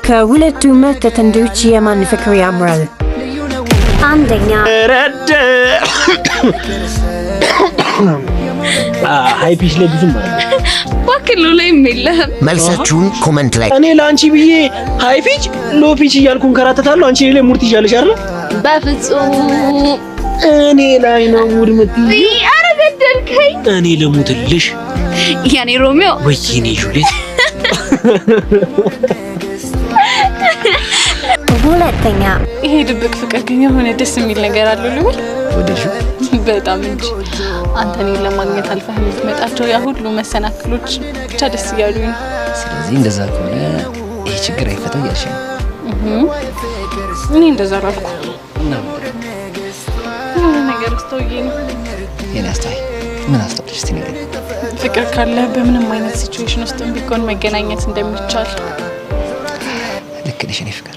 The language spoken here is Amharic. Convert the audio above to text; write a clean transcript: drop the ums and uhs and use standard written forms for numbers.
ከሁለቱ ምርጥ ጥንዶች የማን ፍቅር ያምራል? አንደኛ ሃይፒሽ ላይ ብዙም ማለት ባክሎ ላይ የለም። መልሳችሁን ኮሜንት ላይ እኔ ላንቺ ብዬ ሃይፒች ሎፒች እያልኩን ከራተታለሁ። አንቺ ላይ ሙርት ይሻለሽ አይደል? በፍጹም እኔ ላይ ነው ሙድ ምትይ። ኧረ ገደልከኝ። እኔ ልሙትልሽ ያኔ ሮሚዮ ወይኔ ጁሊየት። ሁለተኛ ይሄ ድብቅ ፍቅር ግን የሆነ ደስ የሚል ነገር አለው ልበል። ወደሽ በጣም እንጂ አንተ እኔን ለማግኘት አልፈህ የምትመጣቸው ያ ሁሉ መሰናክሎች ብቻ ደስ እያሉኝ ነው። ስለዚህ እንደዛ ከሆነ ይሄ ችግር አይፈታ እያልሽ ነው? እኔ እንደዛ አላልኩ ነገር አስተውዬ ነው። የኔ አስተዋይ ምን አስተውልሽ? እስቲ ንገሪኝ። ፍቅር ካለ በምንም አይነት ሲቹዌሽን ውስጥ ቢሆን መገናኘት እንደሚቻል። ልክ ነሽ የኔ ፍቅር።